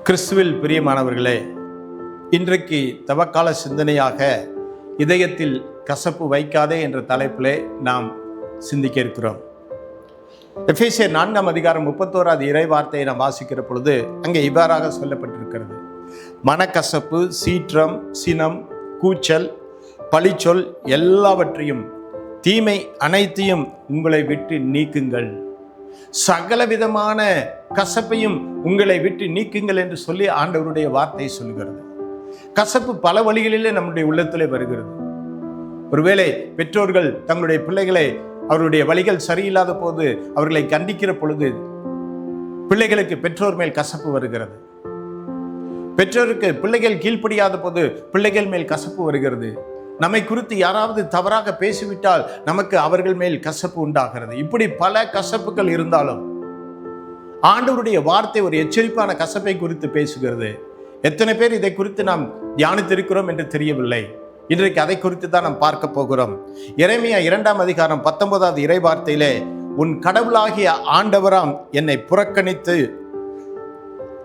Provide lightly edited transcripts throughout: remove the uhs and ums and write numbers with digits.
கிறிஸ்துவில் பிரியமானவர்களே, இன்றைக்கு தவக்கால சிந்தனையாக இதயத்தில் கசப்பு வைக்காதே என்ற தலைப்பிலே நாம் சிந்திக்க இருக்கிறோம். எபேசியர் 4 அதிகாரம் 31 இறை வார்த்தையை நாம் வாசிக்கிற பொழுது அங்கே இவ்வாறாக சொல்லப்பட்டிருக்கிறது: மனக்கசப்பு, சீற்றம், சினம், கூச்சல், பழிச்சொல் எல்லாவற்றையும், தீமை அனைத்தையும் உங்களை விட்டு நீக்குங்கள். சகல விதமான கசப்பையும் உங்களை விட்டு நீக்குங்கள் என்று சொல்லி ஆண்டவருடைய வார்த்தை சொல்கிறது. கசப்பு பல வழிகளிலே நம்முடைய உள்ளத்திலே வருகிறது. ஒருவேளை பெற்றோர்கள் தங்களுடைய பிள்ளைகளை அவருடைய வழிகள் சரியில்லாத போது அவர்களை கண்டிக்கிற பொழுது பிள்ளைகளுக்கு பெற்றோர் மேல் கசப்பு வருகிறது. பெற்றோருக்கு பிள்ளைகள் கீழ்ப்படியாத போது பிள்ளைகள் மேல் கசப்பு வருகிறது. நம்மை குறித்து யாராவது தவறாக பேசிவிட்டால் நமக்கு அவர்கள் மேல் கசப்பு உண்டாகிறது. இப்படி பல கசப்புகள் இருந்தாலும் ஆண்டவருடைய வார்த்தை ஒரு எச்சரிப்பான கசப்பை குறித்து பேசுகிறது. எத்தனை பேர் இதை குறித்து நாம் தியானித்திருக்கிறோம் என்று தெரியவில்லை. இன்றைக்கு அதை குறித்து தான் நாம் பார்க்க போகிறோம். எரேமியா 2 அதிகாரம் 19 இறை வார்த்தையிலே, உன் கடவுளாகிய ஆண்டவராம் என்னை புறக்கணித்து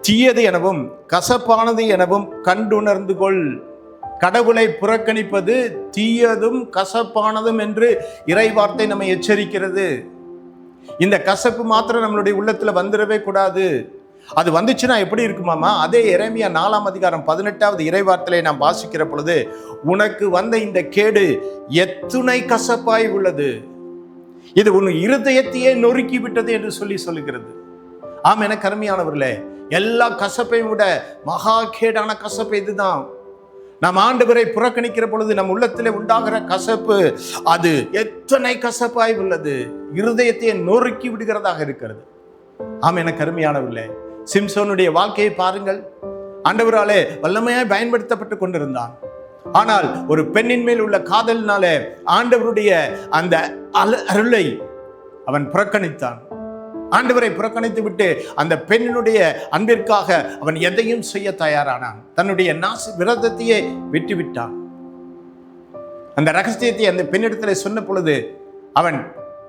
தீயது எனவும் கசப்பானது எனவும் கண்டுணர்ந்து கொள். கடவுளை புறக்கணிப்பது தீயதும் கசப்பானதும் என்று இறை வார்த்தை நம்மை எச்சரிக்கிறது. இந்த கசப்பு மாத்திரம் நம்மளுடைய உள்ளத்துல வந்துடவே கூடாது. அது வந்துச்சுன்னா எப்படி இருக்குமாமா? அதே எரேமியா 4 அதிகாரம் 18 இறை வார்த்தையை நாம் வாசிக்கிற பொழுது, உனக்கு வந்த இந்த கேடு எத்துணை கசப்பாய் உள்ளது, இது உன் இருதயத்தையே நொறுக்கி விட்டது என்று சொல்லுகிறது. ஆம், என கருமையானவர்களே, எல்லா கசப்பையும் விட மகா கேடான கசப்பு இதுதான். நாம் ஆண்டவரை புறக்கணிக்கிற பொழுது நம் உள்ளத்திலே உண்டாகிற கசப்பு அது எத்தனை கசப்பாய் உள்ளது, இருதயத்தையே நொறுக்கி விடுகிறதாக இருக்கிறது. ஆம், என கருமையானவர்களே, சிம்சோனுடைய வாழ்க்கையை பாருங்கள். ஆண்டவராலே வல்லமையாய் பயன்படுத்தப்பட்டு கொண்டிருந்தான். ஆனால் ஒரு பெண்ணின் மேல் உள்ள காதலினாலே ஆண்டவருடைய அந்த அருளை அவன் புறக்கணித்தான். ஆண்டவரை புறக்கணித்து விட்டு அந்த பெண்ணினுடைய அன்பிற்காக அவன் எதையும் செய்ய தயாரானான். தன்னுடைய விரதத்தையே விட்டுவிட்டான். அந்த ரகசியத்தை அந்த பெண்ணிடத்தில் சொன்ன பொழுது அவன்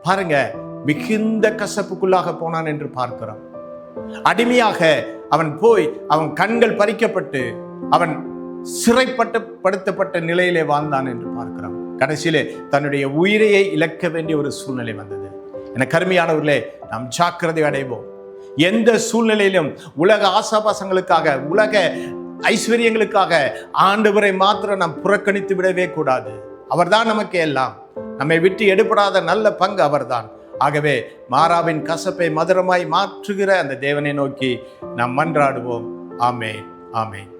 பாருங்க மிகுந்த கசப்புக்குள்ளாக போனான் என்று பார்க்கிறோம். அடிமையாக அவன் போய் அவன் கண்கள் பறிக்கப்பட்டு அவன் சிறைப்படுத்தப்பட்ட நிலையிலே வாழ்ந்தான் என்று பார்க்கிறோம். கடைசியிலே தன்னுடைய உயிரையை இழக்க வேண்டிய ஒரு சூழ்நிலை வந்தது. என கருமையானவர்களே, நாம் ஜாக்கிரதை அடைவோம். எந்த சூழ்நிலையிலும் உலக ஆசாபாசங்களுக்காக, உலக ஐஸ்வர்யங்களுக்காக ஆண்டவரை மாத்திரம் நாம் புறக்கணித்து விடவே கூடாது. அவர்தான் நமக்கு எல்லாம். நம்மை விட்டு எடுபடாத நல்ல பங்கு அவர்தான். ஆகவே மாறாவின் கசப்பை மதுரமாய் மாற்றுகிற அந்த தேவனை நோக்கி நாம் மன்றாடுவோம். ஆமென், ஆமென்.